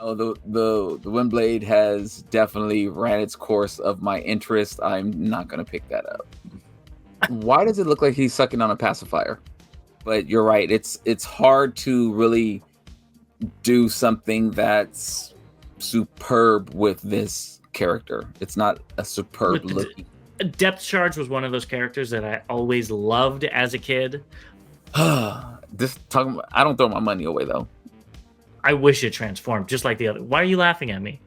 Oh, the Windblade has definitely ran its course of my interest. I'm not gonna pick that up. Why does it look like he's sucking on a pacifier? But you're right. It's hard to really do something that's superb with this character. It's not a superb looking. Depth Charge was one of those characters that I always loved as a kid. I don't throw my money away though. I wish it transformed just like the other. Why are you laughing at me?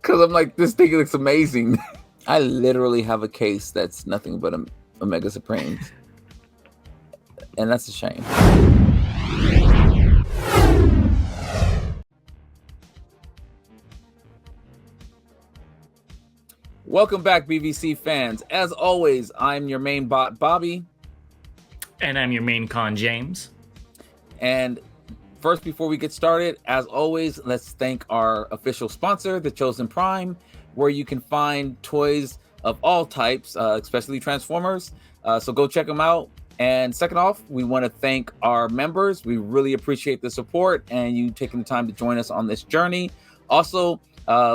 Because I'm like, this thing looks amazing. I literally have a case that's nothing but Omega Supremes. And that's a shame. Welcome back, BVC fans. As always, I'm your main bot, Bobby. And I'm your main con, James. And first, before we get started, as always, let's thank our official sponsor, the Chosen Prime, where you can find toys of all types, especially Transformers. So go check them out. And second off, we want to thank our members. We really appreciate the support and you taking the time to join us on this journey. Also,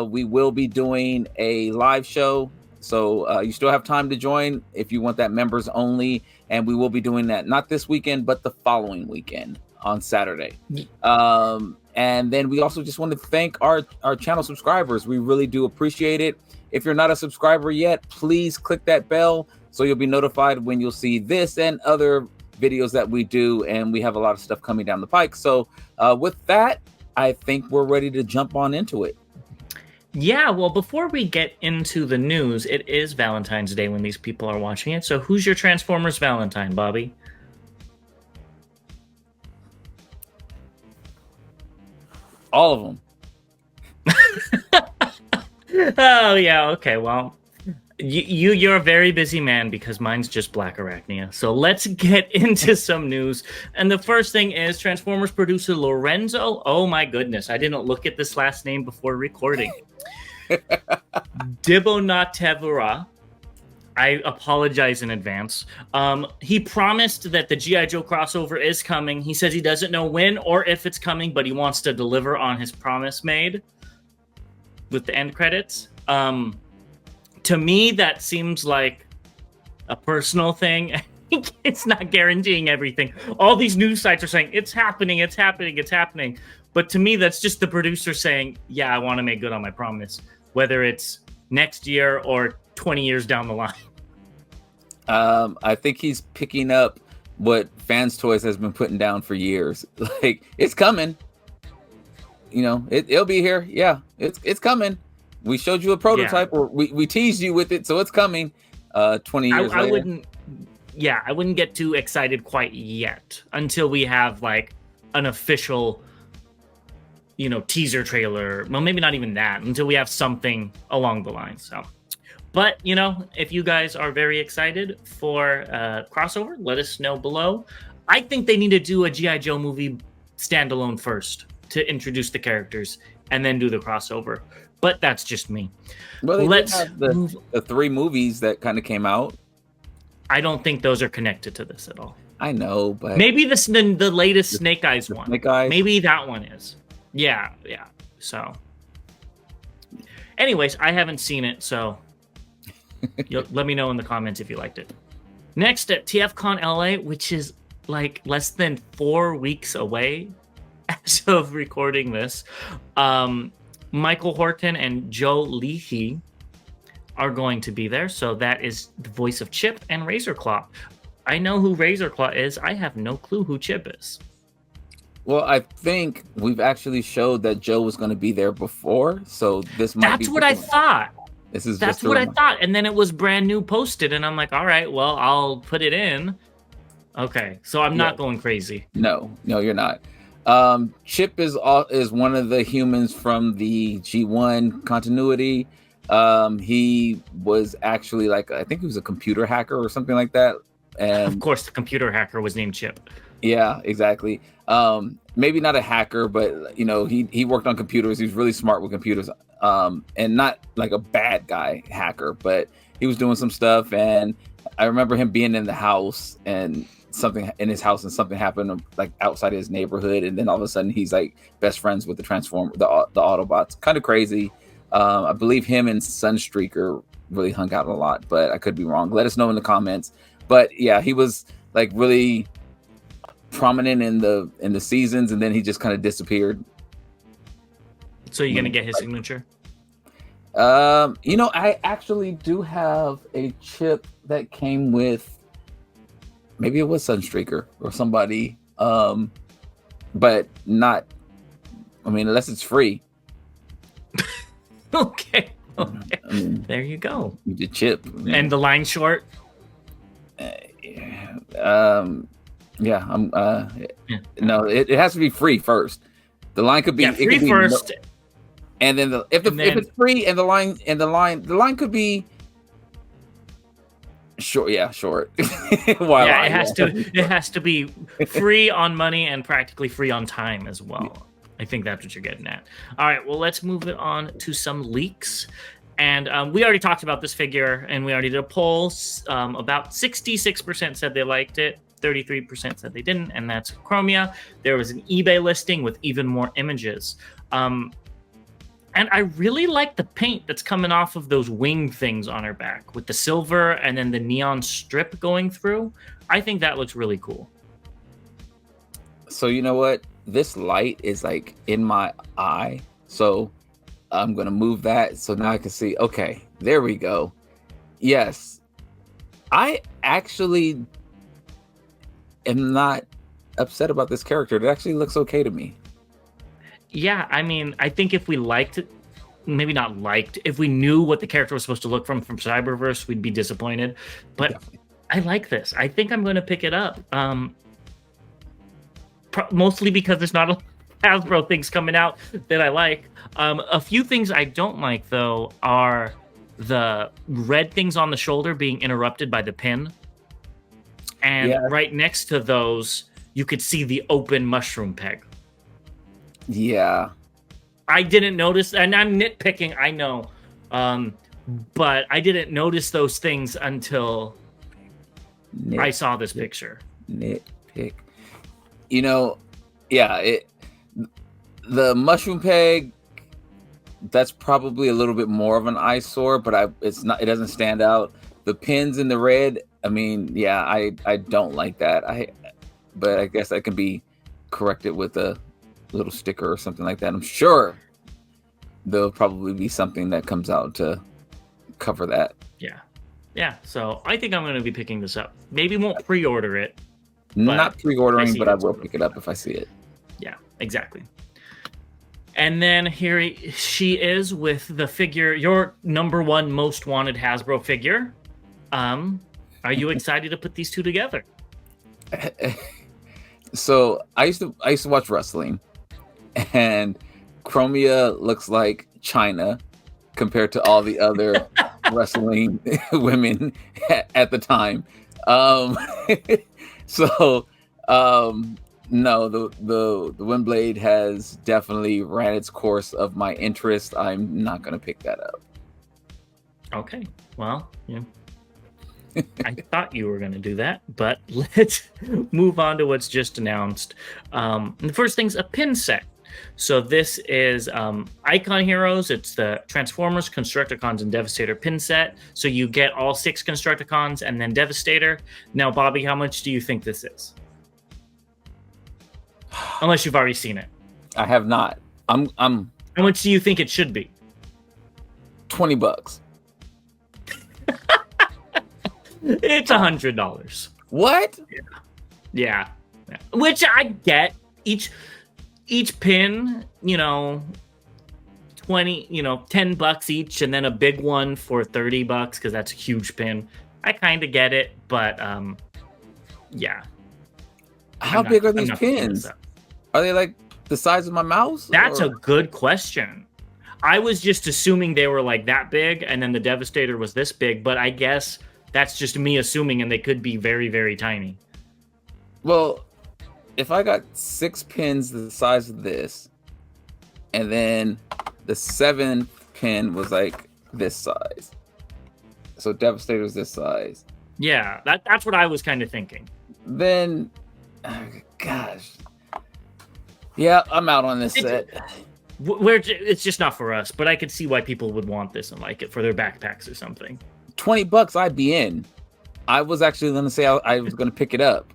we will be doing a live show. So you still have time to join if you want that members only. And we will be doing that not this weekend, but the following weekend on Saturday. And then we also just want to thank our channel subscribers. We really do appreciate it. If you're not a subscriber yet, please click that bell so you'll be notified when you'll see this and other videos that we do. And we have a lot of stuff coming down the pike. So with that, I think we're ready to jump on into it. Yeah, well, before we get into the news, it is Valentine's Day when these people are watching it. So who's your Transformers Valentine, Bobby? All of them. Oh, yeah, okay, well, you're a very busy man because mine's just Black Arachnia. So let's get into some news. And the first thing is Transformers producer Lorenzo. Oh my goodness, I didn't look at this last name before recording. Dibonatevura. I apologize in advance. He promised that the G.I. Joe crossover is coming. He says he doesn't know when or if it's coming, but he wants to deliver on his promise made with the end credits. To me, that seems like a personal thing. It's not guaranteeing everything. All these news sites are saying, it's happening, it's happening, it's happening. But to me, that's just the producer saying, yeah, I want to make good on my promise, whether it's next year or 20 years down the line. I think he's picking up what Fans Toys has been putting down for years. Like, it's coming. You know, it'll be here. Yeah, it's coming. We showed you a prototype, or we teased you with it, so it's coming. 20 years later. I wouldn't get too excited quite yet until we have like an official, teaser trailer. Well, maybe not even that, until we have something along the line. So, but if you guys are very excited for crossover, let us know below. I think they need to do a G.I. Joe movie standalone first to introduce the characters and then do the crossover. But that's just me. Well, let's have the 3 movies that kind of came out. I don't think those are connected to this at all. I know, but maybe the latest Snake Eyes one. Snake Eyes? Maybe that one is. Yeah. So, anyways, I haven't seen it, so let me know in the comments if you liked it. Next at TFCon LA, which is like less than 4 weeks away as of recording this. Michael Horton and Joe Leahy are going to be there. So that is the voice of Chip and Razorclaw. I know who Razorclaw is. I have no clue who Chip is. Well, I think we've actually showed that Joe was going to be there before. So this might That's what I thought. That's what I thought. And then it was brand new posted. And I'm like, all right, well, I'll put it in. Okay. So I'm not going crazy. No, you're not. Chip is one of the humans from the G1 continuity. He was actually I think he was a computer hacker or something like that. And of course, the computer hacker was named Chip. Yeah, exactly. Maybe not a hacker, but he worked on computers. He was really smart with computers. And not like a bad guy hacker, but he was doing some stuff. And I remember him being in the house and something in his house and something happened like outside his neighborhood, and then all of a sudden he's like best friends with the Autobots. Kind of crazy. I believe him and Sunstreaker really hung out a lot, but I could be wrong. Let us know in the comments. But yeah, he was like really prominent in the seasons, and then he just kind of disappeared. So you're gonna get his signature? I actually do have a chip that came with, maybe it was Sunstreaker or somebody, but not, I mean, unless it's free. Okay. There you go. The chip. And the line short? No, it has to be free first. The line could be free first. And then if it's free and the line could be short. Yeah, short. It has to be free on money and practically free on time as well. I think that's what you're getting at. All right, well, let's move it on to some leaks. And we already talked about this figure, and we already did a poll. About 66% said they liked it, 33% said they didn't, and that's Chromia. There was an eBay listing with even more images. And I really like the paint that's coming off of those wing things on her back with the silver and then the neon strip going through. I think that looks really cool. So you know what? This light is like in my eye. So I'm going to move that so now I can see. Okay, there we go. Yes. I actually am not upset about this character. It actually looks okay to me. Yeah, I mean, I think if we liked it, maybe not liked, if we knew what the character was supposed to look from Cyberverse, we'd be disappointed. But definitely. I like this. I think I'm going to pick it up. Mostly because there's not a Hasbro things coming out that I like. A few things I don't like, though, are the red things on the shoulder being interrupted by the pin. And right next to those, you could see the open mushroom peg. Yeah. I didn't notice, and I'm nitpicking, I know. But I didn't notice those things until I saw this picture. Nitpick. The mushroom peg, that's probably a little bit more of an eyesore, but it doesn't stand out. The pins in the red, I mean, yeah, I don't like that. But I guess that can be corrected with a little sticker or something like that. I'm sure there'll probably be something that comes out to cover that. Yeah, so I think I'm going to be picking this up. Maybe won't pre-order it. Not pre-ordering, but I will pick it up if I see it. Yeah, exactly. And then here she is with the figure, your number one most wanted Hasbro figure. Are you excited to put these two together? So I used to watch wrestling, and Chromia looks like China compared to all the other wrestling women at the time. No, the Windblade has definitely ran its course of my interest. I'm not going to pick that up. Okay, well, yeah. I thought you were going to do that, but let's move on to what's just announced. The first thing's a pin set. So this is Icon Heroes. It's the Transformers, Constructicons, and Devastator pin set. So you get all 6 Constructicons and then Devastator. Now, Bobby, how much do you think this is? Unless you've already seen it. I have not. I'm. How much do you think it should be? $20. It's $100. What? Yeah. Which I get. Each pin, $10 each, and then a big one for $30 because that's a huge pin. I kind of get it, but yeah. How big are these pins? Are they like the size of my mouse? That's a good question. I was just assuming they were like that big, and then the Devastator was this big, but I guess that's just me assuming, and they could be very, very tiny. Well, if I got 6 pins the size of this, and then the 7th pin was like this size, so Devastator's this size. Yeah, that's what I was kind of thinking. then, gosh, yeah, I'm out on this set. It's just not for us, but I could see why people would want this and like it for their backpacks or something. $20, I'd be in. I was actually going to say I was going to pick it up.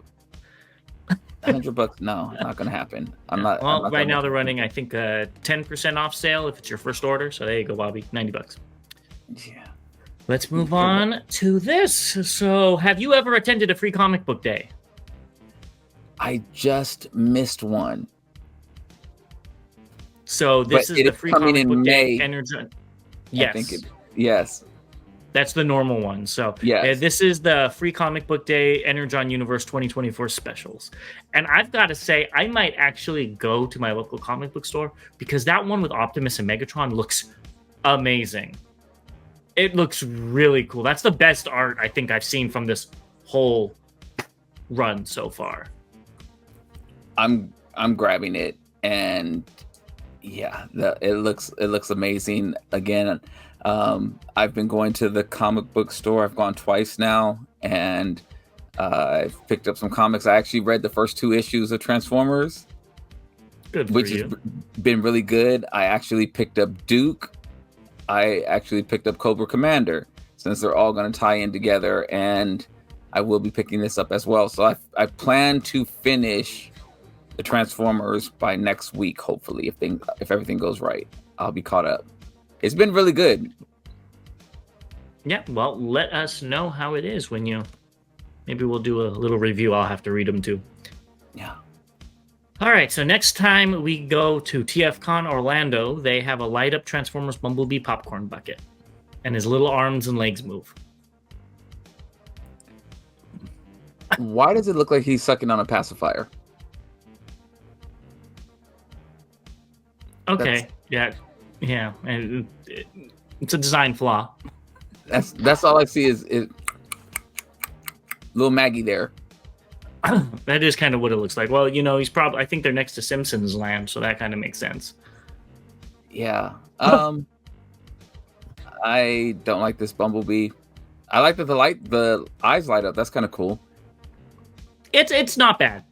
$100, no, not going to happen. I'm not. Well, I'm not right now they're running, I think, a 10% off sale if it's your first order. So there you go, Bobby, $90. Yeah. Let's move on to this. So, have you ever attended a free comic book day? I just missed one. So this is the free comic book day. Yes. Yes. That's the normal one. So yes. This is the free comic book day Energon Universe 2024 specials. And I've got to say, I might actually go to my local comic book store because that one with Optimus and Megatron looks amazing. It looks really cool. That's the best art I think I've seen from this whole run so far. I'm grabbing it, and yeah, it looks amazing. Again, I've been going to the comic book store. I've gone twice now, and I've picked up some comics. I actually read the first 2 issues of Transformers, which has been really good. I actually picked up Duke. I actually picked up Cobra Commander, since they're all going to tie in together, and I will be picking this up as well. So I plan to finish the Transformers by next week, hopefully, if everything goes right. I'll be caught up. It's been really good. Yeah, well, let us know how it is when maybe we'll do a little review. I'll have to read them too. Yeah. All right, so next time we go to TFCon Orlando, they have a light up Transformers Bumblebee popcorn bucket, and his little arms and legs move. Why does it look like he's sucking on a pacifier? Okay, yeah, and it's a design flaw. That's all I see is little Maggie there. That is kind of what it looks like. Well, he's probably. I think they're next to Simpsons Land, so that kind of makes sense. Yeah. I don't like this Bumblebee. I like that the eyes light up. That's kind of cool. It's not bad,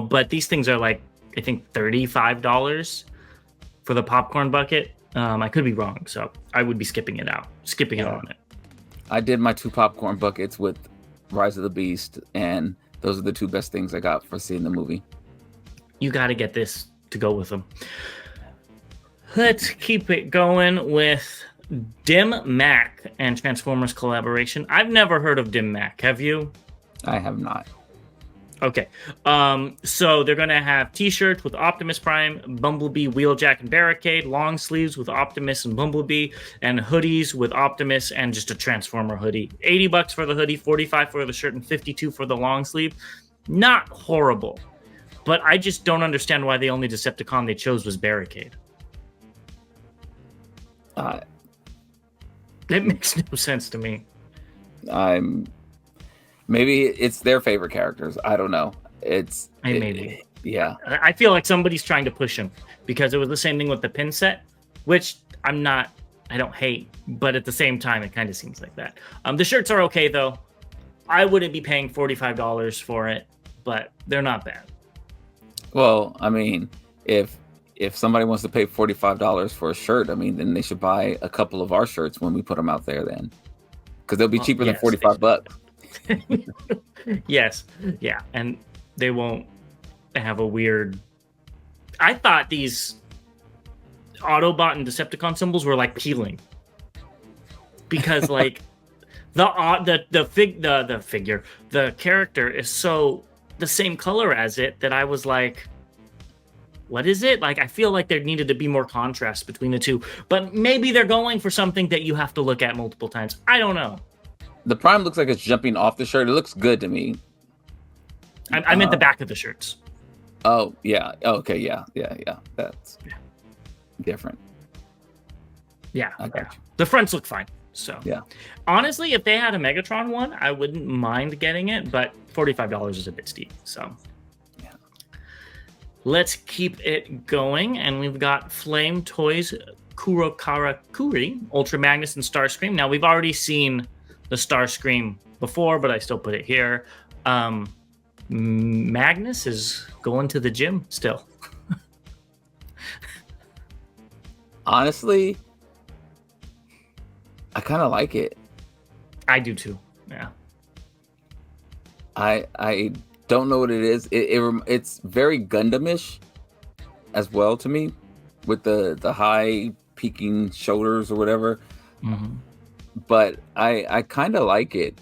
but these things are like, I think $35 for the popcorn bucket. I could be wrong, so I would be skipping it on it. I did my 2 popcorn buckets with Rise of the Beast, and those are the 2 best things I got for seeing the movie. You got to get this to go with them. Let's keep it going with Dim Mak and Transformers collaboration. I've never heard of Dim Mak. Have you? I have not. Okay. So they're going to have t-shirts with Optimus Prime, Bumblebee, Wheeljack, and Barricade, long sleeves with Optimus and Bumblebee, and hoodies with Optimus and just a Transformer hoodie. $80 for the hoodie, $45 for the shirt, and $52 for the long sleeve. Not horrible, but I just don't understand why the only Decepticon they chose was Barricade. It makes no sense to me. Maybe it's their favorite characters. I don't know. Maybe. Yeah. I feel like somebody's trying to push him because it was the same thing with the pin set, which I don't hate, but at the same time, it kind of seems like that. The shirts are okay though. I wouldn't be paying $45 for it, but they're not bad. Well, I mean, if somebody wants to pay $45 for a shirt, I mean, then they should buy a couple of our shirts when we put them out there then. Because they'll be cheaper than $45. Yes, yeah, and they won't have a weird. I thought these Autobot and Decepticon symbols were like peeling because like the character is so the same color as it that I was like, what is it? Like I feel like there needed to be more contrast between the two, but maybe they're going for something that you have to look at multiple times. I don't know. The Prime looks like it's jumping off the shirt. It looks good to me. I meant the back of the shirts. Oh, yeah. Okay, yeah. That's different. Yeah. Okay. The fronts look fine. So, yeah. Honestly, if they had a Megatron one, I wouldn't mind getting it, but $45 is a bit steep. So, yeah. Let's keep it going. And we've got Flame Toys, Karakuri, Ultra Magnus, and Starscream. Now, we've already seen the Starscream before, but I still put it here. Magnus is going to the gym still. Honestly, I kind of like it. I do too. Yeah. I don't know what it is. It's very Gundam-ish as well to me, with the high peaking shoulders or whatever. Mm-hmm. But I kind of like it.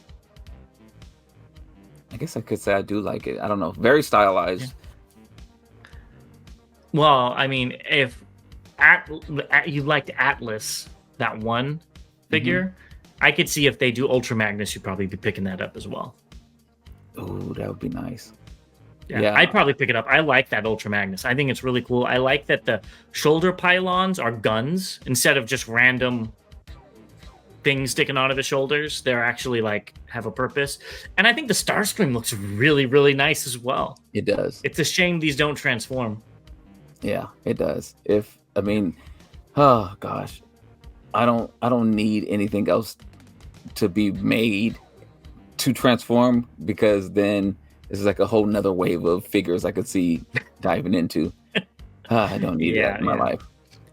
I guess I could say I do like it. I don't know. Very stylized. Yeah. Well, I mean, if you liked Atlas, that one figure, I could see if they do Ultra Magnus, you'd probably be picking that up as well. Oh, that would be nice. Yeah, I'd probably pick it up. I like that Ultra Magnus. I think it's really cool. I like that the shoulder pylons are guns instead of just random things sticking out of his shoulders. They're actually like have a purpose. And I think the Starscream looks really, really nice as well. It does. It's a shame these don't transform. Yeah, it does. Oh gosh, I don't need anything else to be made to transform, because then this is like a whole nother wave of figures I could see diving into. I don't need that in my life.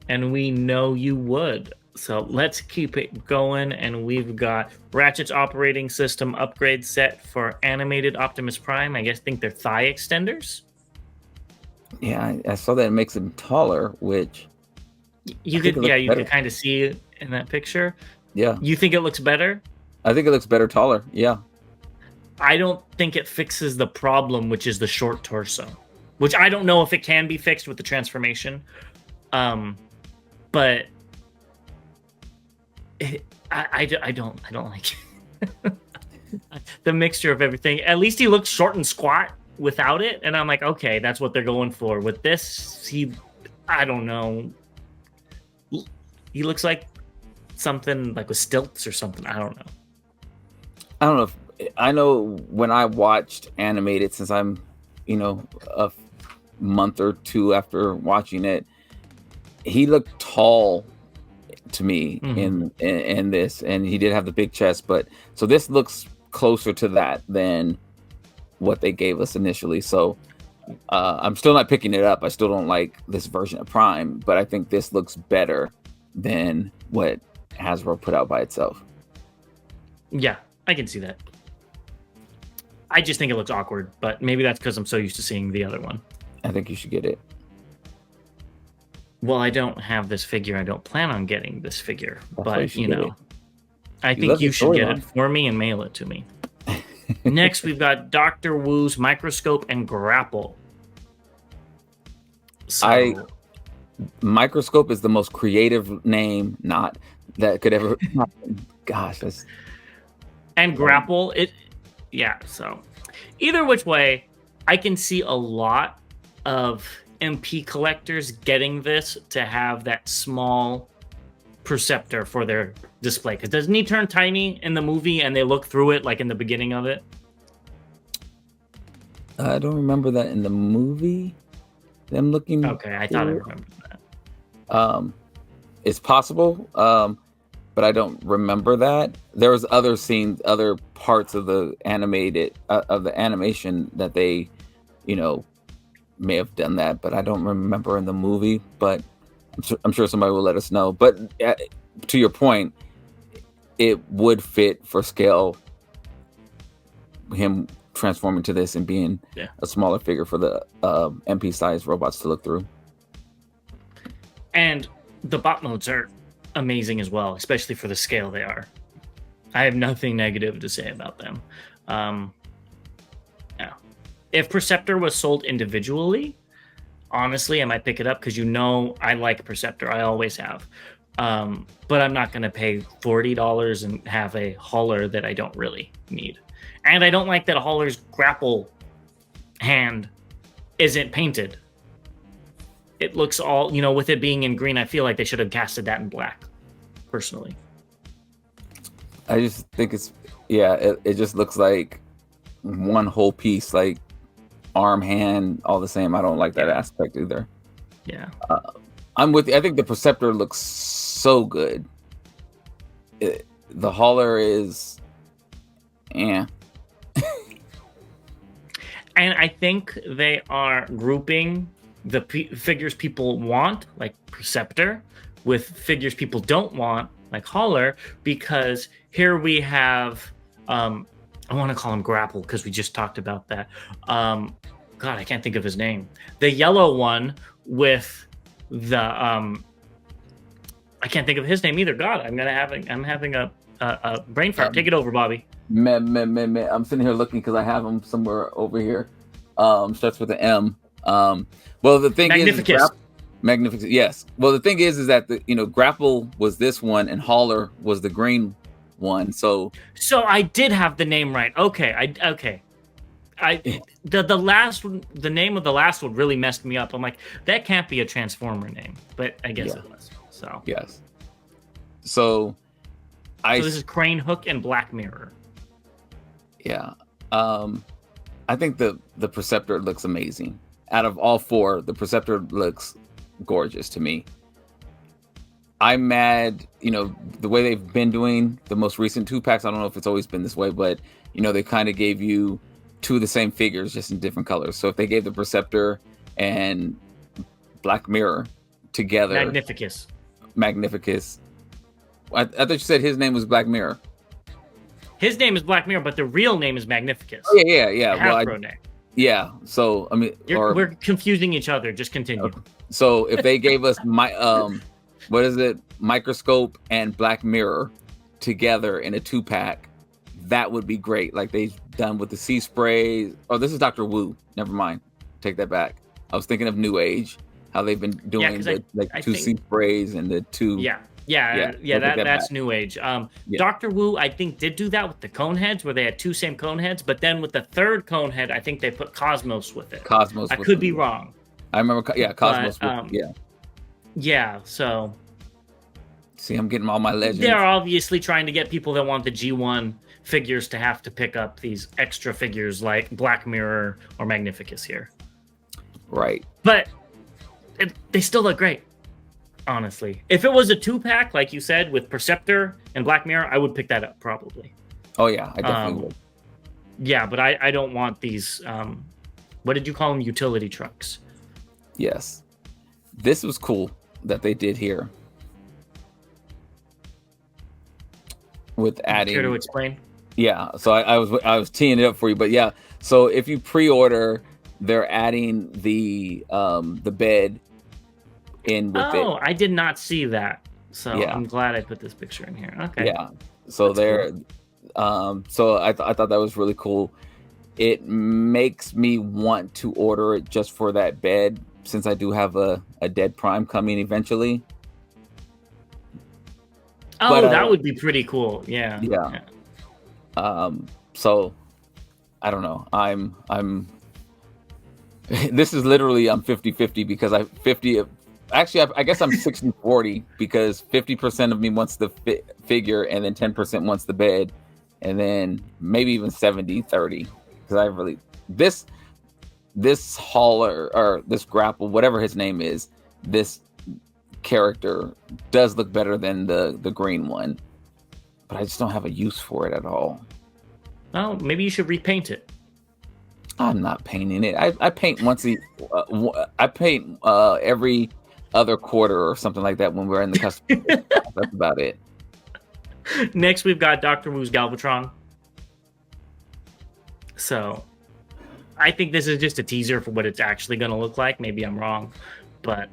And we know you would. So let's keep it going. And we've got Ratchet's operating system upgrade set for animated Optimus Prime. I think they're thigh extenders. Yeah, I saw that it makes him taller, which you could kind of see it in that picture. Yeah. You think it looks better? I think it looks better taller. Yeah. I don't think it fixes the problem, which is the short torso, which I don't know if it can be fixed with the transformation. But I don't like it. The mixture of everything. At least he looks short and squat without it, and I'm like, okay, that's what they're going for. With this, I don't know. He looks like something like with stilts or something. I don't know. I know when I watched animated, since I'm, a month or two after watching it, he looked tall to me in this, and he did have the big chest, but so this looks closer to that than what they gave us initially. So I'm still not picking it up. I still don't like this version of Prime, but I think this looks better than what Hasbro put out by itself. Yeah, I can see that. I just think it looks awkward, but maybe that's because I'm so used to seeing the other one. I think you should get it. Well, I don't have this figure. I don't plan on getting this figure, but I think you you should get it for me and mail it to me. Next, we've got Dr. Wu's Microscope and Grapple. So, Microscope is the most creative name that could ever happen. Gosh, and Grapple, so either which way, I can see a lot of MP collectors getting this to have that small Perceptor for their display. Because doesn't he turn tiny in the movie and they look through it like in the beginning of it? I don't remember that in the movie. Them looking. Okay, I thought I remembered that. It's possible, but I don't remember that. There was other scenes, other parts of the animation that they, may have done that, but I don't remember in the movie. But I'm sure somebody will let us know. But to your point, it would fit for scale, him transforming to this and being a smaller figure for the MP size robots to look through. And the bot modes are amazing as well, especially for the scale they are. I have nothing negative to say about them. If Perceptor was sold individually, honestly, I might pick it up because I like Perceptor. I always have. But I'm not going to pay $40 and have a hauler that I don't really need. And I don't like that a hauler's grapple hand isn't painted. It looks all, with it being in green, I feel like they should have casted that in black, personally. I just think it just looks like one whole piece, like arm, hand, all the same. I don't like that aspect either. Yeah. I'm with you. I think the Perceptor looks so good. The hauler is, And I think they are grouping the figures people want, like Perceptor, with figures people don't want, like Holler, because here we have, I want to call him Grapple because we just talked about that. God, I can't think of his name. The yellow one with the, I can't think of his name either. God, I'm having a brain fart. Take it over, Bobby. I'm sitting here looking because I have him somewhere over here. Starts with an M. Well, the thing is, Magnificent. Yes. Well, the thing is that Grapple was this one and Holler was the green one. So I did have the name right. Okay. The name of the last one really messed me up. I'm like, that can't be a Transformer name, but I guess it was. So yes. So this is Crane, Hook, and Black Mirror. Yeah. I think the Perceptor looks amazing. Out of all four, the Perceptor looks gorgeous to me. I'm mad, the way they've been doing the most recent 2-packs. I don't know if it's always been this way, but they kind of gave you two of the same figures just in different colors. So if they gave the Perceptor and Black Mirror together, Magnificus. I thought you said his name was Black Mirror. His name is Black Mirror, but the real name is Magnificus. Oh, yeah. Name. Yeah. So we're confusing each other. Just continue. Okay. So if they gave us Microscope and Black Mirror together in a 2-pack, that would be great. Like they've done with the Sea Spray. Oh, this is Dr. Wu. Never mind. Take that back. I was thinking of New Age. How they've been doing two Sea Sprays and the two. Yeah, that's New Age. Dr. Wu, I think, did do that with the cone heads, where they had two same cone heads, but then with the third cone head, I think they put Cosmos with it. I could be wrong. I remember, Cosmos. Yeah, so. See, I'm getting all my legends. They're obviously trying to get people that want the G1 figures to have to pick up these extra figures like Black Mirror or Magnificus here. Right. But they still look great. Honestly, if it was a 2-pack, like you said, with Perceptor and Black Mirror, I would pick that up probably. Oh yeah, I definitely would. Yeah, but I don't want these. What did you call them? Utility trucks. Yes, this was cool that they did here with adding. Care to explain? Yeah, so I was teeing it up for you, but yeah. So if you pre-order, they're adding the bed in with it. Oh, I did not see that. So yeah. I'm glad I put this picture in here. Okay. Yeah. So they're so I thought that was really cool. It makes me want to order it just for that bed, since I do have a Dead Prime coming eventually. Oh, but, that would be pretty cool. Yeah. So I don't know. I'm this is literally I'm 50-50 because Actually, I guess I'm 60-40 because 50% of me wants the figure and then 10% wants the bed, and then maybe even 70-30 because I really this Holler or this Grapple, whatever his name is, this character does look better than the green one, but I just don't have a use for it at all. Well, maybe you should repaint it. I'm not painting it. I paint I paint every other quarter or something like that when we're in the custom. That's about it. Next, we've got Dr. Wu's Galvatron. So, I think this is just a teaser for what it's actually going to look like. Maybe I'm wrong, but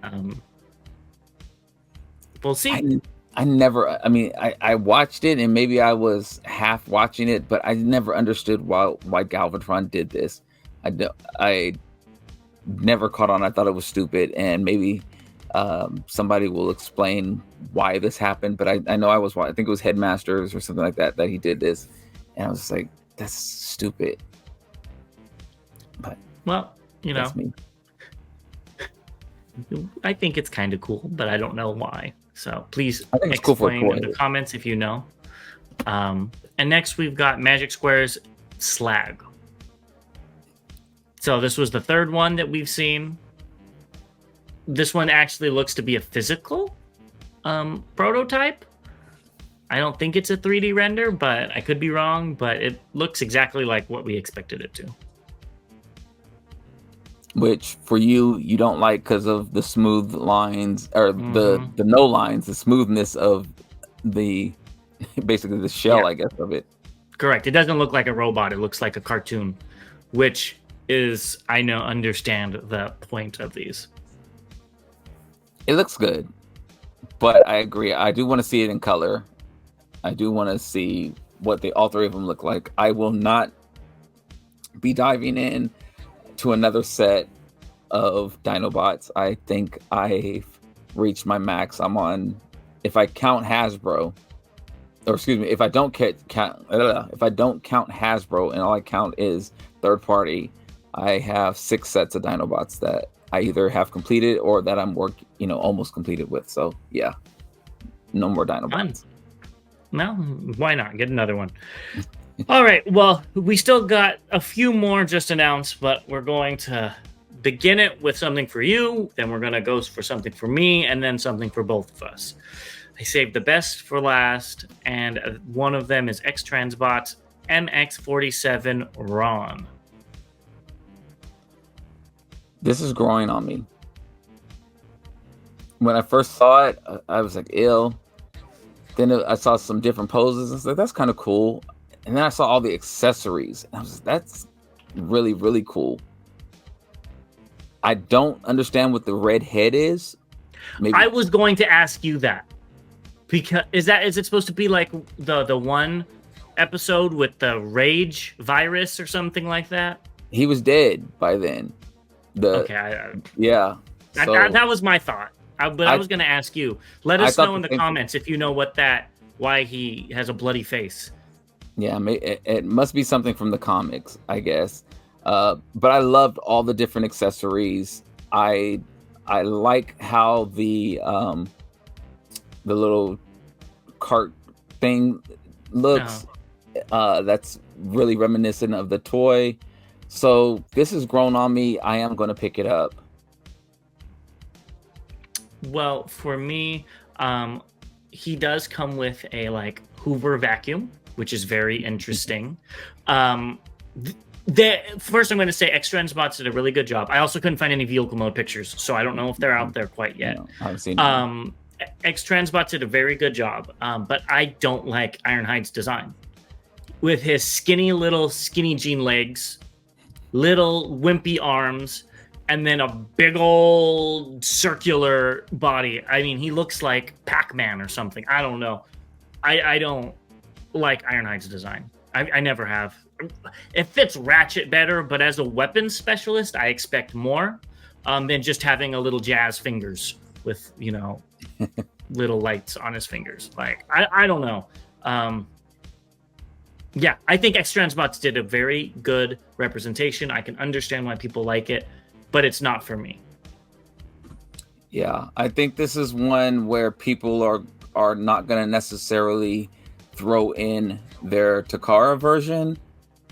we'll see. I watched it and maybe I was half watching it, but I never understood why Galvatron did this. I never caught on. I thought it was stupid, and maybe somebody will explain why this happened. But I know I think it was Headmasters or something like that he did this, and I was just like, that's stupid. But well, that's me. I think it's kind of cool, but I don't know why. So please explain in the comments if you know. And next we've got Magic Square's Slag. So this was the third one that we've seen. This one actually looks to be a physical prototype. I don't think it's a 3D render, but I could be wrong. But it looks exactly like what we expected it to. which for you don't like because of the smooth lines or the no lines, the smoothness of the basically the shell, I guess, of it. Correct. It doesn't look like a robot. It looks like a cartoon, which is, I know, understand the point of these. It looks good, but I agree. I do want to see it in color. I do want to see what all three of them look like. I will not be diving in to another set of Dinobots. I think I've reached my max. I'm on, if I count Hasbro, or excuse me, if I don't count Hasbro and all I count is third party, I have 6 sets of Dinobots that I either have completed or that I'm almost completed with. So yeah, no more Dinobots. No, why not? Get another one. All right. Well, we still got a few more just announced, but we're going to begin it with something for you. Then we're going to go for something for me, and then something for both of us. I saved the best for last, and one of them is Xtransbots MX-47 Ron. This is growing on me. When I first saw it, I was like, ill. Then I saw some different poses and like, that's kind of cool. And then I saw all the accessories. And I was like, that's really, really cool. I don't understand what the red head is. Maybe I was going to ask you that. Because is it supposed to be like the one episode with the rage virus or something like that? He was dead by then. Yeah. That was my thought. But I was going to ask you. Let us know in the comments if you know why he has a bloody face. Yeah, it must be something from the comics, I guess. But I loved all the different accessories. I like how the little cart thing looks. That's really reminiscent of the toy. So this has grown on me. I am going to pick it up. Well, for me, he does come with a Hoover vacuum, which is very interesting. First, I'm going to say Xtransbots did a really good job. I also couldn't find any vehicle mode pictures, so I don't know if they're out there quite yet. No, I haven't seen them. Xtransbots did a very good job, but I don't like Ironhide's design. With his skinny jean legs, little wimpy arms, and then a big old circular body. I mean, he looks like Pac-Man or something. I don't know. I don't like Ironhide's design. I never have. It fits Ratchet better, but as a weapons specialist, I expect more than just having a little jazz fingers with, little lights on his fingers. I don't know. Yeah, I think Xtransbots did a very good representation. I can understand why people like it, but it's not for me. Yeah, I think this is one where people are not going to necessarily throw in their Takara version,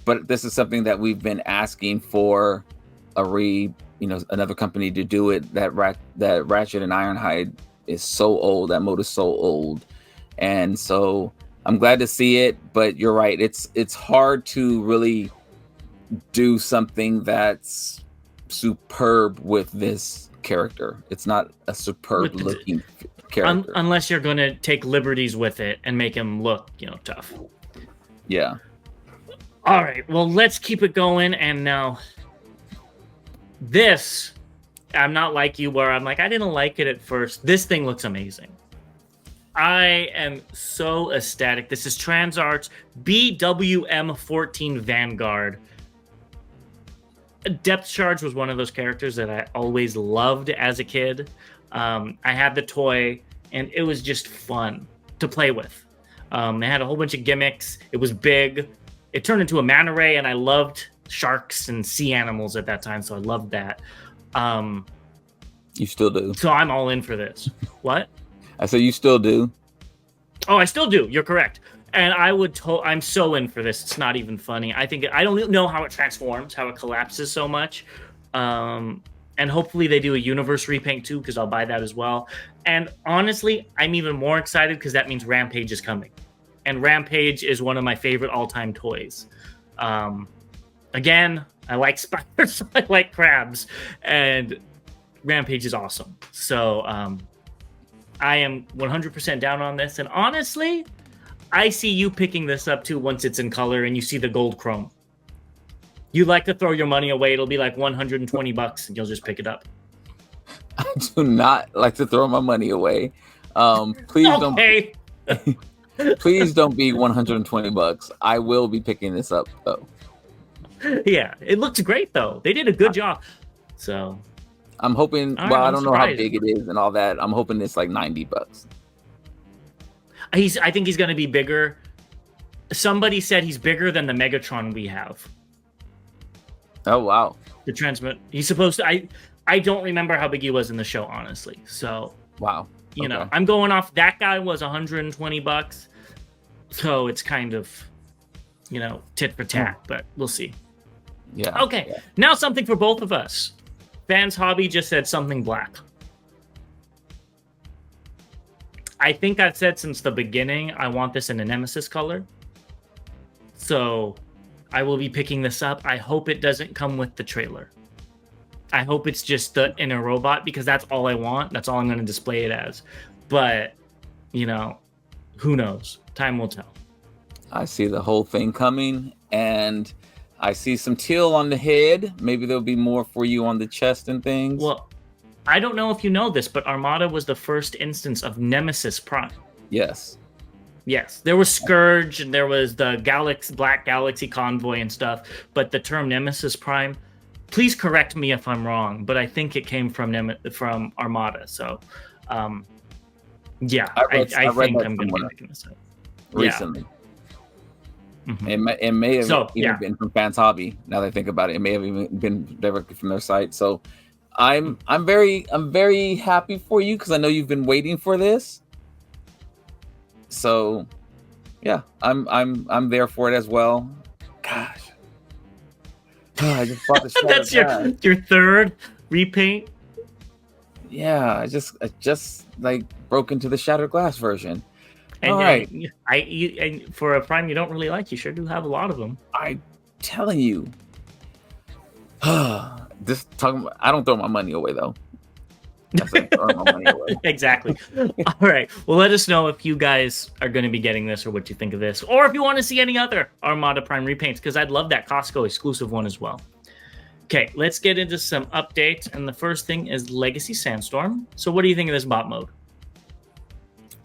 but this is something that we've been asking for another company to do it. That Ratchet and Ironhide is so old. That mode is so old, and so I'm glad to see it. But you're right. It's hard to really do something that's superb with this character. It's not a superb looking character unless you're going to take liberties with it and make him look tough. Yeah. All right, well, let's keep it going. And now this, I'm not like you where I'm like, I didn't like it at first. This thing looks amazing. I am so ecstatic. This is Transart's BWM14 Vanguard. Depth Charge was one of those characters that I always loved as a kid. I had the toy, and it was just fun to play with. It had a whole bunch of gimmicks. It was big. It turned into a manta ray, and I loved sharks and sea animals at that time, so I loved that. You still do. So I'm all in for this. What? I said you still do. Oh, I still do. You're correct. And I'm so in for this. It's not even funny. I don't know how it transforms, how it collapses so much. And hopefully they do a universe repaint too, because I'll buy that as well. And honestly, I'm even more excited because that means Rampage is coming. And Rampage is one of my favorite all-time toys. Again, I like spiders. I like crabs, and Rampage is awesome. So I am 100% down on this. And honestly, I see you picking this up too once it's in color and you see the gold chrome. You like to throw your money away. It'll be like $120 and you'll just pick it up. I do not like to throw my money away. Please okay. don't. Please don't be $120. I will be picking this up though. Yeah, it looks great though. They did a good job. So I'm hoping. All Well, right, I I'm don't know how surprised. big it is and all that. I'm hoping it's like $90. I think he's going to be bigger. Somebody said he's bigger than the Megatron we have. Oh wow. The transmit. He's supposed to. I don't remember how big he was in the show, honestly. So Wow. you know, Okay. I'm going off. That guy was $120. So it's kind of, you know, tit for tat, but we'll see. Yeah. Okay, Yeah. now something for both of us. Fans Hobby just said something black. I think I've said since the beginning I want this in a Nemesis color. So I will be picking this up. I hope it doesn't come with the trailer. I hope it's just the inner robot because that's all I want. That's all I'm going to display it as. But, you know, who knows? Time will tell. I see the whole thing coming, and I see some teal on the head. Maybe there'll be more for you on the chest and things. Well, I don't know if you know this, but Armada was the first instance of Nemesis Prime. Yes. Yes, there was Scourge and there was the Black Galaxy Convoy and stuff, but the term Nemesis Prime, please correct me if I'm wrong, but I think it came from Armada. So, yeah, I read think that I'm going to be somewhere picking this up. Recently. Yeah. Mhm. It may have So, even yeah. been from Fans Hobby. Now that I think about it, it may have even been directly from their site. So I'm very happy for you because I know you've been waiting for this. So yeah, I'm there for it as well. Gosh. I just bought the That's your third repaint. Yeah, I just like broke into the Shattered Glass version. And All right. and for a Prime you don't really like, you sure do have a lot of them. I'm telling you. I don't throw my money away though. That's like throwing my money away. Exactly. All right. Well, let us know if you guys are going to be getting this or what you think of this, or if you want to see any other Armada Prime repaints, because I'd love that Costco exclusive one as well. Okay, let's get into some updates. And the first thing is Legacy Sandstorm. So what do you think of this bot mode?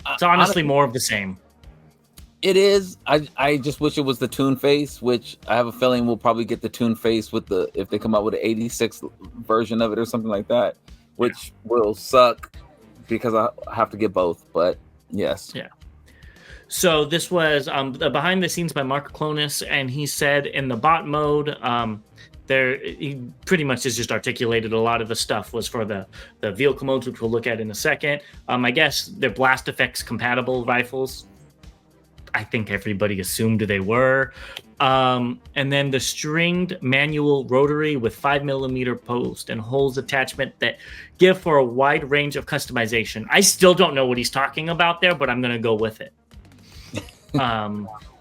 It's honestly more of the same. It is. I just wish it was the Toon Face, which I have a feeling we'll probably get the Toon Face if they come out with an 86 version of it or something like that, which will suck because I have to get both. But yes. Yeah. So this was behind the scenes by Mark Clonus, and he said in the bot mode, he pretty much has just articulated a lot of the stuff was for the vehicle modes, which we'll look at in a second. I guess they're blast effects compatible rifles. I think everybody assumed they were. And then the stringed manual rotary with 5mm post and holes attachment that give for a wide range of customization. I still don't know what he's talking about there, but I'm going to go with it.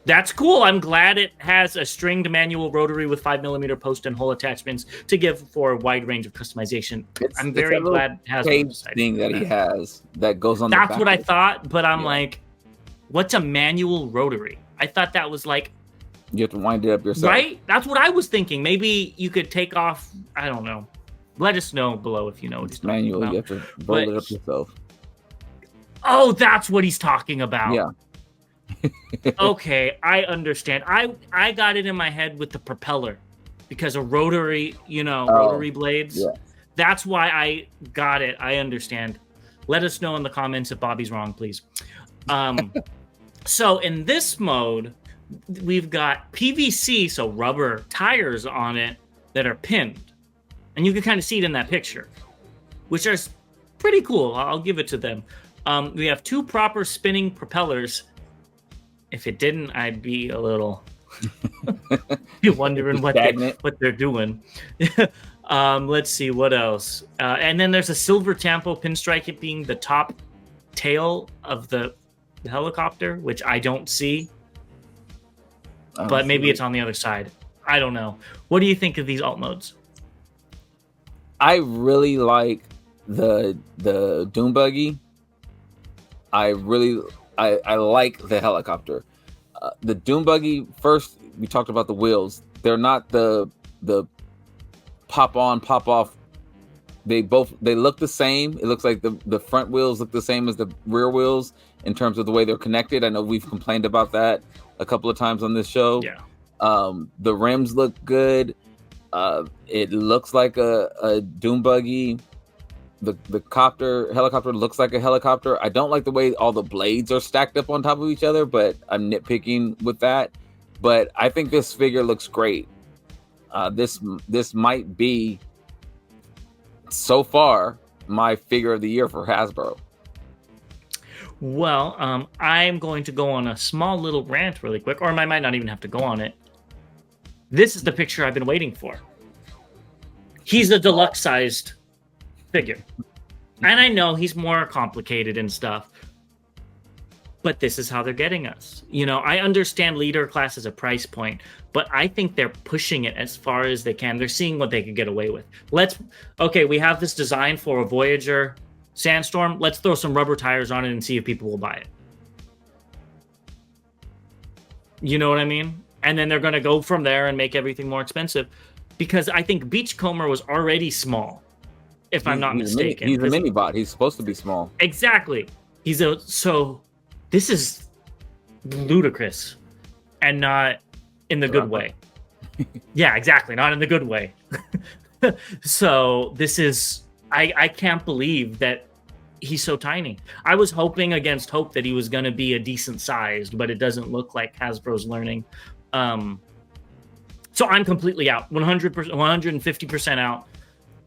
That's cool. I'm glad it has a stringed manual rotary with 5mm post and hole attachments to give for a wide range of customization. I'm very glad it has a thing that he has that goes on. That's what I thought, but I'm like, what's a manual rotary? I thought that was like, you have to wind it up yourself, right? That's what I was thinking. Maybe you could take off. I don't know. Let us know below if you know what he's talking manual. about. You have to roll it up yourself. Oh, that's what he's talking about. Yeah. Okay, I understand. I got it in my head with the propeller because of rotary, rotary blades. Yeah. That's why I got it. I understand. Let us know in the comments if Bobby's wrong, please. So in this mode, we've got PVC, so rubber tires on it that are pinned. And you can kind of see it in that picture, which are pretty cool. I'll give it to them. We have two proper spinning propellers. If it didn't, I'd be a little be wondering what they're doing. Let's see what else. And then there's a silver tampo pinstripe, it being the top tail of the helicopter, which I don't see. But maybe it's on the other side. I don't know. What do you think of these alt modes? I really like the Doom Buggy. I like the helicopter. The Doom Buggy, first we talked about the wheels. They're not the pop on, pop off. They look the same. It looks like the front wheels look the same as the rear wheels in terms of the way they're connected. I know we've complained about that a couple of times on this show. Yeah. The rims look good. It looks like a Doom Buggy. The helicopter looks like a helicopter. I don't like the way all the blades are stacked up on top of each other, but I'm nitpicking with that. But I think this figure looks great. This might be, so far, my figure of the year for Hasbro. Well, I'm going to go on a small little rant really quick, or I might not even have to go on it. This is the picture I've been waiting for. He's a deluxe-sized figure. And I know he's more complicated and stuff, but this is how they're getting us. You know, I understand leader class is a price point, but I think they're pushing it as far as they can. They're seeing what they could get away with. Okay, we have this design for a Voyager Sandstorm. Let's throw some rubber tires on it and see if people will buy it. You know what I mean? And then they're going to go from there and make everything more expensive, because I think Beachcomber was already small, if I'm not mistaken. He's a mini bot. He's supposed to be small. Exactly. So this is ludicrous, and not in the good way. Yeah, exactly. Not in the good way. So this is, I can't believe that he's so tiny. I was hoping against hope that he was going to be a decent sized, but it doesn't look like Hasbro's learning. So I'm completely out, 100%, 150% out.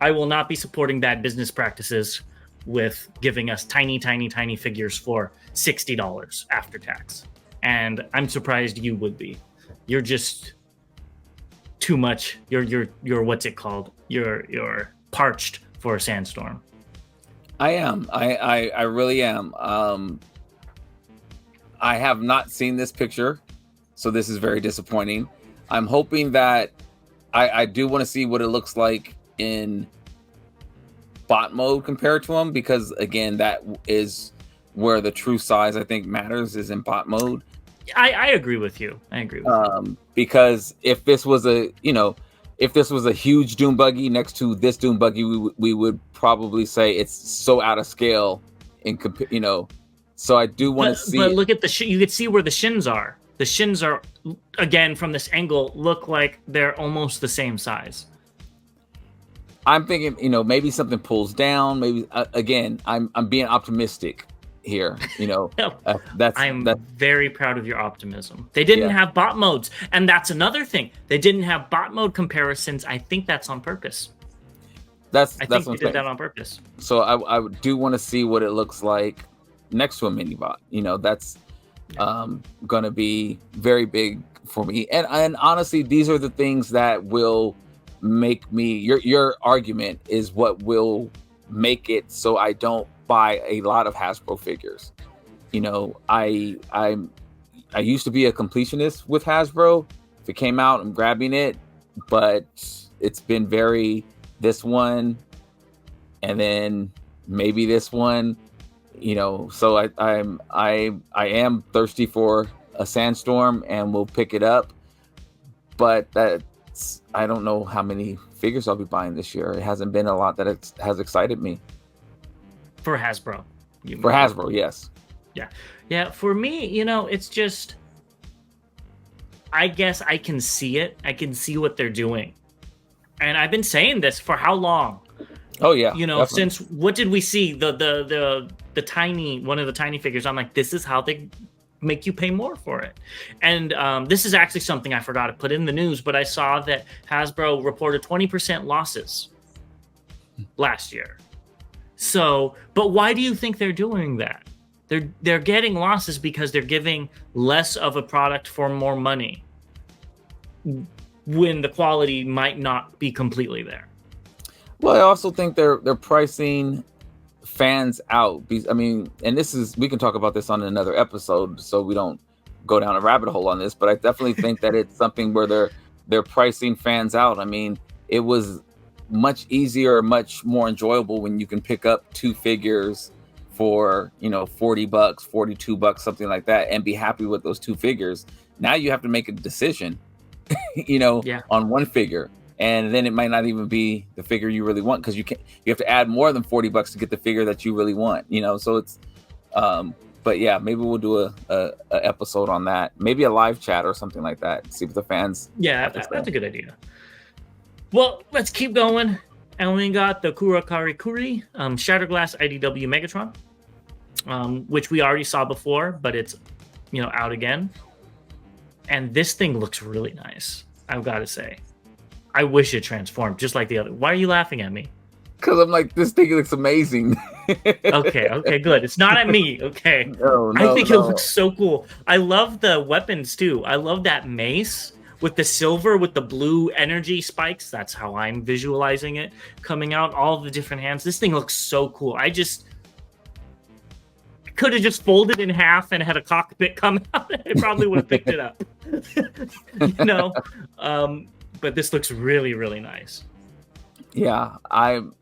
I will not be supporting bad business practices with giving us tiny figures for $60 after tax. And I'm surprised you would be. You're just too much. You're what's it called? You're parched for a sandstorm. I am. I really am. I have not seen this picture, so this is very disappointing. I'm hoping that I do want to see what it looks like in bot mode compared to him, because again, that is where the true size I think matters, is in bot mode. I agree with you. Because if this was a huge Doom Buggy next to this Doom Buggy, we would probably say it's so out of scale so I do want to see. But look at you could see where the shins are. The shins are, again, from this angle, look like they're almost the same size. I'm thinking, maybe something pulls down. Maybe again, I'm being optimistic here. I'm very proud of your optimism. They didn't have bot modes, and that's another thing. They didn't have bot mode comparisons. I think that's on purpose. I think they did that on purpose. So I do want to see what it looks like next to a mini bot. That's going to be very big for me. And honestly, these are the things that will make me, your argument is what will make it so I don't buy a lot of Hasbro figures. I used to be a completionist with Hasbro. If it came out, I'm grabbing it, but it's been very this one and then maybe this one, so I am thirsty for a Sandstorm and we'll pick it up, but I don't know how many figures I'll be buying this year. It hasn't been a lot that has excited me. For Hasbro. For Hasbro, yes. Yeah. For me, it's just, I guess I can see it. I can see what they're doing. And I've been saying this for how long? Oh yeah. Definitely. Since, what did we see? The tiny, one of the tiny figures. I'm like, this is how they make you pay more for it. And this is actually something I forgot to put in the news, but I saw that Hasbro reported 20% losses last year. So, but why do you think they're doing that? They're getting losses because they're giving less of a product for more money when the quality might not be completely there. Well, I also think they're pricing fans out. I mean, and we can talk about this on another episode, so we don't go down a rabbit hole on this. But I definitely think that it's something where they're pricing fans out. I mean, it was much easier, much more enjoyable when you can pick up 2 figures for, you know, $40, $42, something like that, and be happy with those 2 figures. Now you have to make a decision, you know, on 1 figure, and then it might not even be the figure you really want, because you have to add more than $40 to get the figure that you really want, you know. So it's but yeah, maybe we'll do a episode on that, maybe a live chat or something like that, see what the fans that's a good idea. Well, let's keep going. And we got the Kuri Shatterglass IDW Megatron, which we already saw before, but it's, you know, out again. And this thing looks really nice, I've got to say. I wish it transformed just like the other. Why are you laughing at me? Because I'm like, this thing looks amazing. Okay, good. It's not at me. Okay. No, I think it looks so cool. I love the weapons too. I love that mace with the silver with the blue energy spikes. That's how I'm visualizing it coming out. All the different hands. This thing looks so cool. I could have just folded in half and had a cockpit come out. I probably would have picked it up. You know, but this looks really, really nice. Yeah, I'm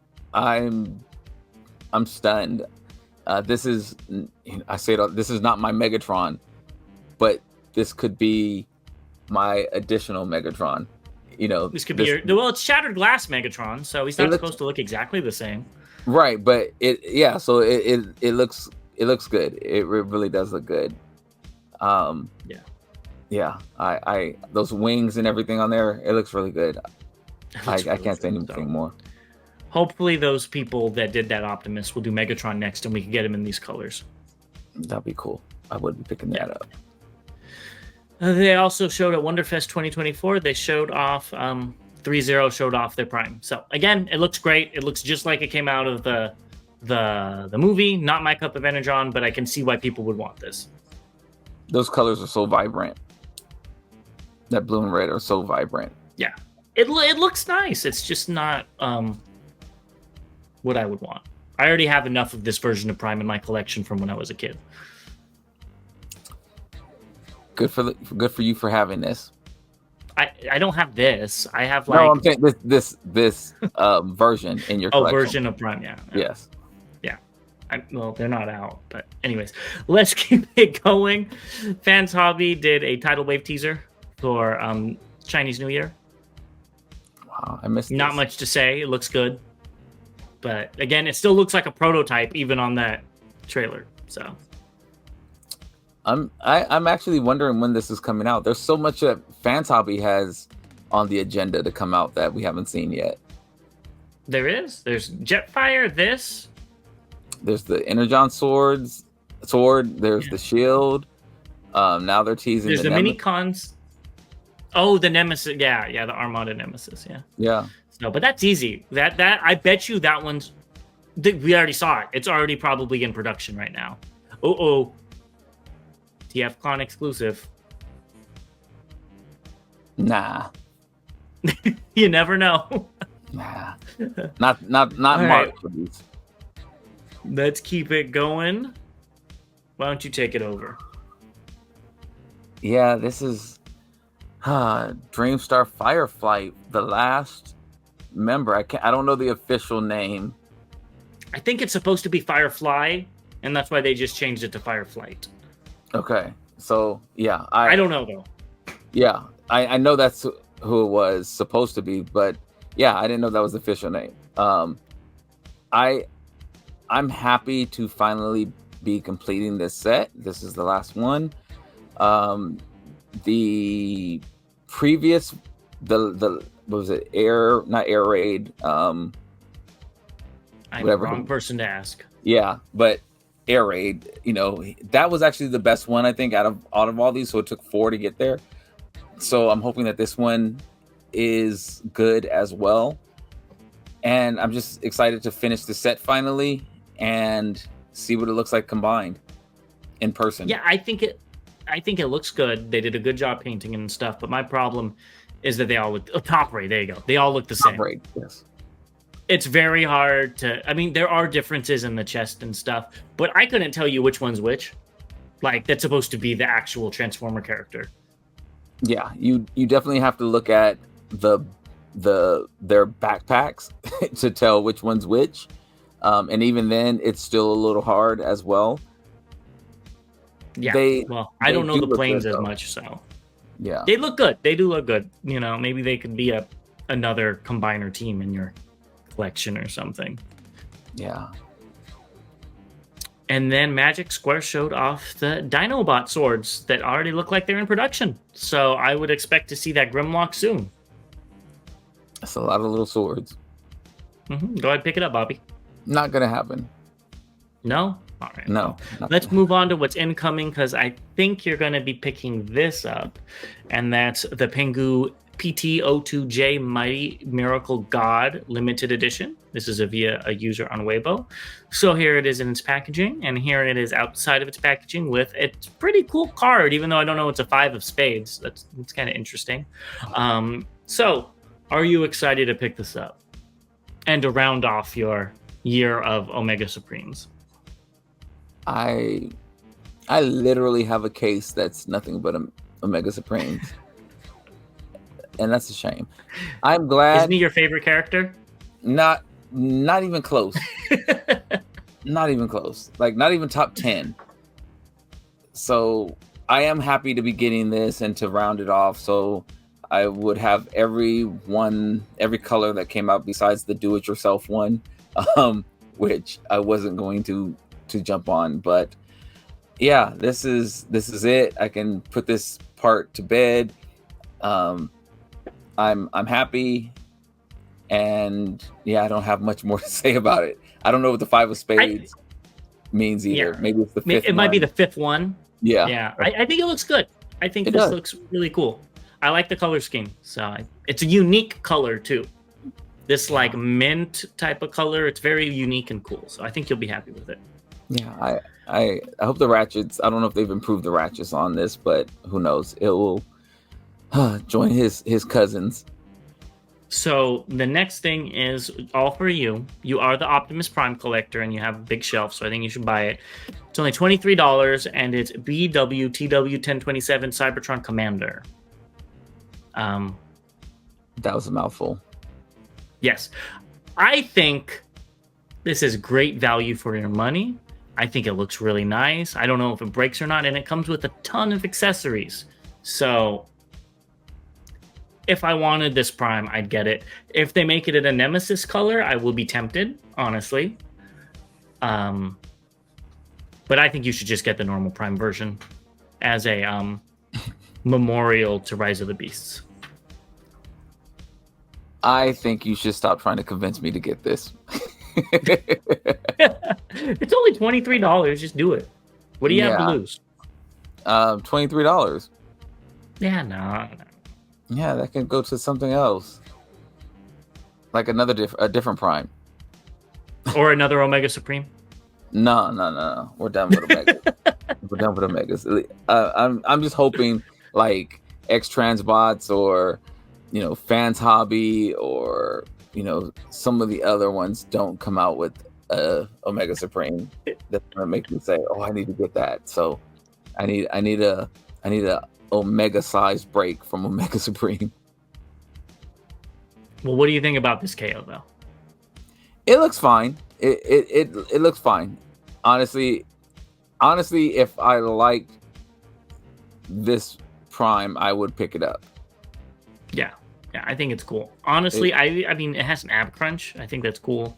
stunned. This is, I say it, this is not my Megatron, but this could be my additional Megatron. You know, this could be well, it's Shattered Glass Megatron, so he's not supposed to look exactly the same. Right, but so it looks good. It really does look good. Yeah. I those wings and everything on there, it looks really good. I can't say anything more. Hopefully those people that did that Optimus will do Megatron next, and we can get him in these colors. That'd be cool. I would be picking that up. They also showed at Wonderfest 2024. They showed off 3-0 showed off their Prime. So again, it looks great. It looks just like it came out of the movie. Not my cup of Energon, but I can see why people would want this. Those colors are so vibrant. That blue and red are so vibrant. Yeah, it looks nice. It's just not what I would want. I already have enough of this version of Prime in my collection from when I was a kid. Good for you for having this. I don't have this. I have like, no, I'm saying this version in your collection. Version of Prime, yeah. Yes. Yeah. Well, they're not out, but anyways, let's keep it going. Fans Hobby did a tidal wave teaser for Chinese New Year. Wow, I missed. Not much to say. It looks good, but again, it still looks like a prototype even on that trailer. So I'm actually wondering when this is coming out. There's so much that Fans Hobby has on the agenda to come out that we haven't seen yet. There's Jetfire. There's the Energon sword. There's the shield. Now they're teasing. There's the mini cons. Oh, the Nemesis. Yeah, the Armada Nemesis. Yeah. No, but that's easy. That I bet you that one's. We already saw it. It's already probably in production right now. TFCon exclusive. Nah. You never know. Nah. Not March, please. Let's keep it going. Why don't you take it over? Yeah, this is Dreamstar Fireflight, the last member. I don't know the official name. I think it's supposed to be Firefly, and that's why they just changed it to Fireflight. Okay. So yeah, I don't know though. Yeah, I know that's who it was supposed to be, but yeah, I didn't know that was the official name. I'm happy to finally be completing this set. This is the last one. The previous, what was it? Not Air Raid. I'm the wrong person to ask. Yeah, but Air Raid, you know, that was actually the best one, I think, out of all these. So it took 4 to get there. So I'm hoping that this one is good as well. And I'm just excited to finish the set finally and see what it looks like combined in person. Yeah, I think it looks good. They did a good job painting and stuff, but my problem is that they all look Top Raid, there you go. They all look the same. Top Raid, yes. It's very hard to, I mean, there are differences in the chest and stuff, but I couldn't tell you which one's which. Like, that's supposed to be the actual Transformer character. Yeah, you definitely have to look at the their backpacks to tell which one's which. And even then, it's still a little hard as well. Yeah. They Well, I they don't know do the look good planes as though. much, so Yeah, they look good. They do look good. Maybe they could be another combiner team in your collection or something. yeah. And then Magic Square showed off the Dinobot swords that already look like they're in production. So I would expect to see that Grimlock soon. That's a lot of little swords. Go ahead, pick it up, Bobby. Not gonna happen. No? All right. No. Let's move on to what's incoming, because I think you're going to be picking this up. And that's the Pengu PT02J Mighty Miracle God Limited Edition. This is via a user on Weibo. So here it is in its packaging, and here it is outside of its packaging with a pretty cool card, even though I don't know it's a 5 of spades. That's kind of interesting. So are you excited to pick this up and to round off your year of Omega Supremes? I literally have a case that's nothing but Omega Supremes. And that's a shame. I'm glad. Isn't he your favorite character? Not even close. Not even close. Like, not even top 10. So I am happy to be getting this and to round it off. So I would have every color that came out besides the do-it-yourself one, which I wasn't going to jump on. But yeah, this is it. I can put this part to bed. I'm happy, and yeah, I don't have much more to say about it. I don't know what the 5 of spades means either. Yeah. Maybe it's the 5th. It might be the 5th one. Yeah. I think it looks good. I think this looks really cool. I like the color scheme. So it's a unique color too. This like mint type of color. It's very unique and cool. So I think you'll be happy with it. Yeah, I hope the ratchets. I don't know if they've improved the ratchets on this, but who knows? It will join his cousins. So the next thing is all for you. You are the Optimus Prime collector, and you have a big shelf, so I think you should buy it. It's only $23, and it's BWTW1027 Cybertron Commander. That was a mouthful. Yes, I think this is great value for your money. I think it looks really nice. I don't know if it breaks or not, and it comes with a ton of accessories. So if I wanted this Prime, I'd get it. If they make it in a Nemesis color, I will be tempted, honestly. But I think you should just get the normal Prime version as a memorial to Rise of the Beasts. I think you should stop trying to convince me to get this. It's only $23. Just do it. What do you have to lose? $23. Yeah, no. Yeah, that can go to something else, like a different Prime, or another Omega Supreme. No. We're done with Omega. We're done with Omegas. I'm just hoping like Xtransbots or Fans Hobby or some of the other ones don't come out with Omega Supreme. That's gonna make me say, oh, I need to get that. So I need a Omega size break from Omega Supreme. Well, what do you think about this KO though? It looks fine. It looks fine. Honestly, if I liked this Prime, I would pick it up. Yeah, I think it's cool. Honestly, I mean, it has an ab crunch. I think that's cool.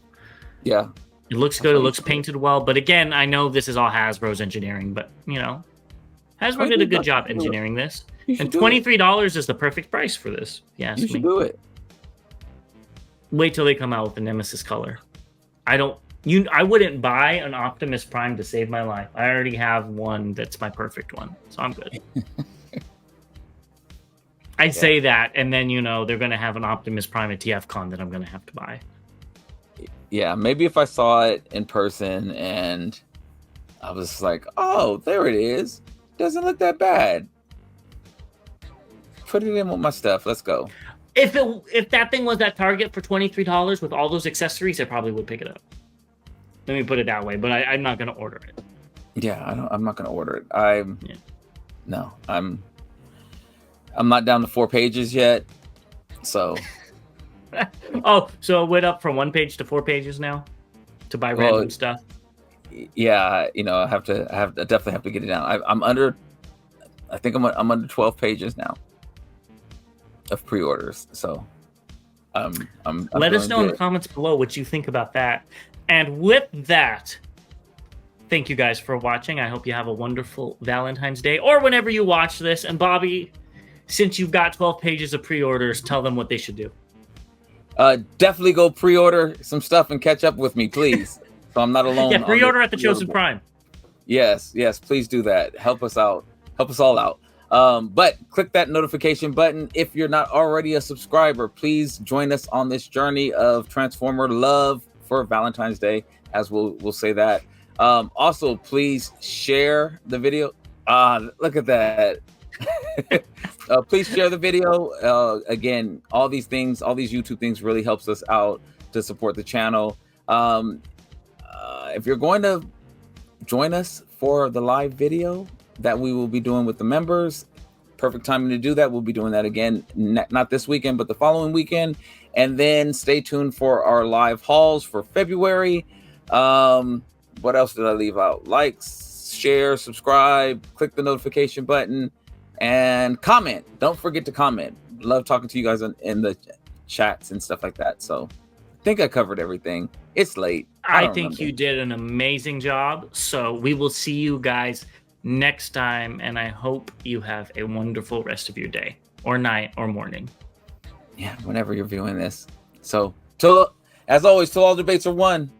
Yeah, it looks good. It looks painted well. But again, I know this is all Hasbro's engineering, but Hasbro did a good job engineering this. And $23 is the perfect price for this. Yeah, you should do it. Wait till they come out with the Nemesis color. I wouldn't buy an Optimus Prime to save my life. I already have one that's my perfect one, so I'm good. I say that, and then they're gonna have an Optimus Prime at TFCon that I'm gonna have to buy. Yeah, maybe if I saw it in person and I was like, oh, there it is. Doesn't look that bad. Put it in with my stuff. Let's go. If that thing was at Target for $23 with all those accessories, I probably would pick it up. Let me put it that way. But I'm not gonna order it. Yeah, I'm not gonna order it. I'm not down to 4 pages yet, so. Oh, so it went up from 1 page to 4 pages now to buy random stuff. Yeah, you know, I definitely have to get it down. I'm under. I think I'm under 12 pages now of pre-orders. So, I'm let us know in the comments below what you think about that. And with that, thank you guys for watching. I hope you have a wonderful Valentine's Day or whenever you watch this. And Bobby, since you've got 12 pages of pre-orders, tell them what they should do. Definitely go pre-order some stuff and catch up with me, please. So I'm not alone. Yeah, pre-order at the Chosen Prime. Yes, please do that. Help us out. Help us all out. But click that notification button. If you're not already a subscriber, please join us on this journey of Transformer love for Valentine's Day, as we'll say that. Also, please share the video. Look at that. Please share the video. Again, all these YouTube things really helps us out to support the channel. If you're going to join us for the live video that we will be doing with the members, perfect timing to do that. We'll be doing that again, not this weekend, but the following weekend. And then stay tuned for our live hauls for February. What else did I leave out? Like, share, subscribe, click the notification button, and comment. Don't forget to comment. Love talking to you guys in the chats and stuff like that. So I think I covered everything. It's late. I think you did an amazing job. So we will see you guys next time. And I hope you have a wonderful rest of your day or night or morning. Yeah, whenever you're viewing this. So, as always, till all debates are won.